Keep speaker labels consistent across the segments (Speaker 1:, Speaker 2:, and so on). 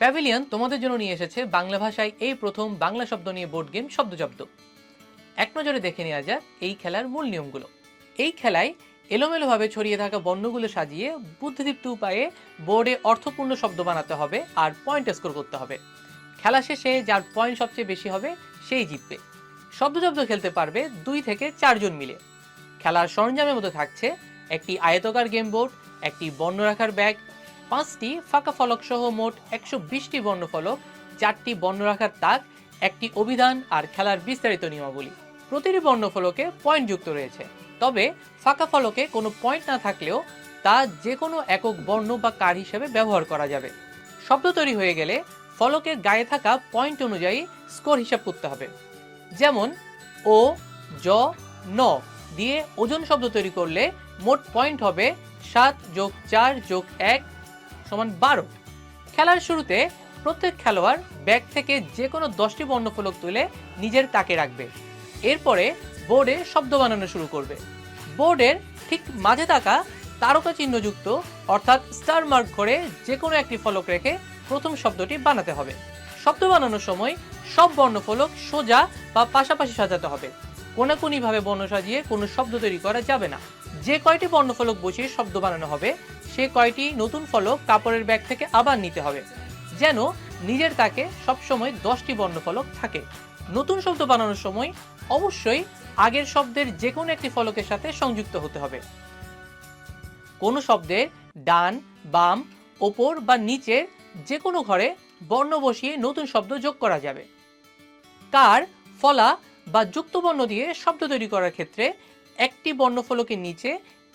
Speaker 1: Pavilion তোমাদের জন্য নিয়ে এসেছে বাংলা ভাষায় এই প্রথম বাংলা শব্দ নিয়ে বোর্ড গেম শব্দজব্দ। এক নজরে দেখে নেওয়া যাক এই খেলার মূল নিয়মগুলো। এই খেলায় এলোমেলোভাবে ছড়িয়ে থাকা বর্ণগুলো সাজিয়ে বুদ্ধিদীপ্ত উপায়ে বোর্ডে অর্থপূর্ণ শব্দ বানাতে হবে আর পয়েন্ট স্কোর করতে হবে। খেলা শেষে যার পয়েন্ট সবচেয়ে বেশি হবে সেই জিতবে। শব্দজব্দ খেলতে পারবে 2 থেকে 4 জন মিলে। খেলার সরঞ্জামের মধ্যে থাকছে একটি আয়তাকার গেম বোর্ড, একটি বর্ণ রাখার ব্যাগ, 5টি ফাঁকা ফলক সহ মোট 120টি বর্ণ ফলক, 4টি বর্ণ রাখার তাক, একটি অভিধান আর খেলার বিস্তারিত নিয়মাবলী। প্রতিটি বর্ণ ফলকে পয়েন্ট যুক্ত রয়েছে, তবে ফাঁকা ফলকে কোনো পয়েন্ট না থাকলেও তা যে কোনো একক বর্ণ বা কার হিসেবে ব্যবহার করা যাবে। শব্দ তৈরি হয়ে গেলে ফলকের গায়ে থাকা পয়েন্ট অনুযায়ী স্কোর হিসাব করতে হবে। যেমন ও, জ, ন দিয়ে ওজন শব্দ তৈরি করলে মোট পয়েন্ট হবে 7 + 4 + 1 = 12। খেলার শুরুতে প্রত্যেক খেলোয়াড় ব্যাগ থেকে যে কোনো 10টি বর্ণফলক তুলে নিজের তাকে রাখবে। এরপরে বোর্ডে শব্দ বানানো শুরু করবে। বোর্ডের ঠিক মাঝে থাকা তারকা চিহ্নযুক্ত অর্থাৎ স্টার মার্ক করে যে কোনো একটি ফলক রেখে প্রথম শব্দটি বানাতে হবে। শব্দ বানানোর সময় সব বর্ণফলক সোজা বা পাশাপাশি সাজাতে হবে। কোনাকুনিভাবে বর্ণ সাজিয়ে কোনো শব্দ তৈরি করা যাবে না। যে কয়টি বর্ণফলক বসিয়ে শব্দ বানানো হবে সে কয়টি নতুন ফলক কাপড়ের ব্যাগ থেকে আবার নিতে হবে, যেন নিজের তাকে সবসময় 10টি বর্ণফলক থাকে। নতুন শব্দ বানানোর সময় অবশ্যই আগের শব্দের যে কোনো একটি ফলকের সাথে সংযুক্ত হতে হবে। কোনো শব্দের ডান, বাম, ওপর বা নিচের যে কোনো ঘরে বর্ণ বসিয়ে নতুন শব্দ যোগ করা যাবে। কার, ফলা বা যুক্ত বর্ণ দিয়ে শব্দ তৈরি করার ক্ষেত্রে একটি বর্ণফলকের নিচে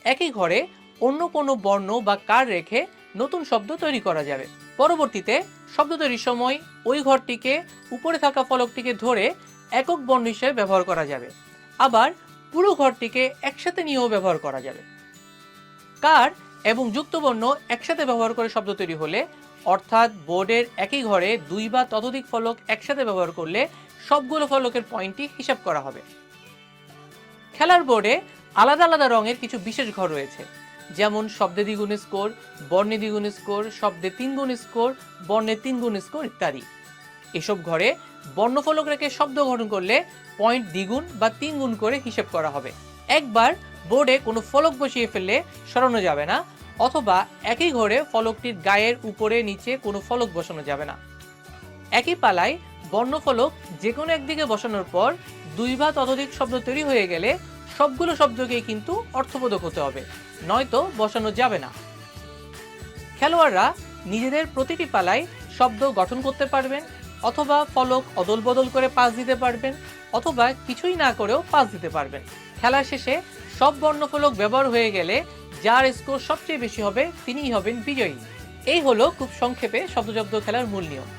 Speaker 1: একই ঘরে অন্য কোনো বর্ণ বা কার রেখে নতুন শব্দ তৈরি করা যাবে। পরবর্তীতে শব্দ তৈরির সময় ওই ঘরটিকে উপরে থাকা ফলকটিকে ধরে একক বর্ণ হিসেবে ব্যবহার করা যাবে। আবার পুরো ঘরটিকে একসাথে নিয়েও ব্যবহার করা যাবে। কার এবং যুক্ত বর্ণ একসাথে ব্যবহার করে শব্দ তৈরি হলে, অর্থাৎ বোর্ডের একই ঘরে 2 বা ততোধিক ফলক একসাথে ব্যবহার করলে সবগুলো ফলকের পয়েন্টই হিসাব করা হবে। খেলার বোর্ডে আলাদা আলাদা রঙের কিছু বিশেষ ঘর রয়েছে, যেমন শব্দে দ্বিগুণ স্কোর, বর্ণে দ্বিগুণ স্কোর, শব্দে 3 গুণ স্কোর, বর্ণে 3 গুণ স্কোর ইত্যাদি। এসব ঘরে বর্ণফলক রেখে শব্দ গঠন করলে পয়েন্ট দ্বিগুণ বা 3 গুণ করে হিসেব করা হবে। একবার বোর্ডে কোনো ফলক বসিয়ে ফেললে সরানো যাবে না, অথবা একই ঘরে ফলকটির গায়ের উপরে নিচে কোনো ফলক বসানো যাবে না। একই পালায় বর্ণফলক যে কোনো একদিকে বসানোর পর 2 বা ততোধিক শব্দ তৈরি হয়ে গেলে সবগুলো শব্দকেই কিন্তু অর্থবোধক হতে হবে, নয়তো বসানো যাবে না। খেলোয়াড়রা নিজেদের প্রতিটি পালায় শব্দ গঠন করতে পারবেন, অথবা ফলক অদল বদল করে পাস দিতে পারবেন, অথবা কিছুই না করেও পাস দিতে পারবেন। খেলার শেষে সব বর্ণফলক ব্যবহার হয়ে গেলে যার স্কোর সবচেয়ে বেশি হবে তিনিই হবেন বিজয়ী। এই হলো খুব সংক্ষেপে শব্দজব্দ খেলার মূল নিয়ম।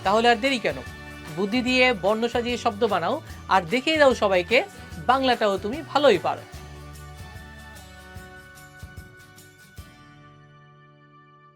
Speaker 1: তাহলে আর দেরি কেন, বুদ্ধি দিয়ে বর্ণ সাজিয়ে শব্দ বানাও আর দেখিয়ে দাও সবাইকে বাংলাটাও তুমি ভালোই পারো।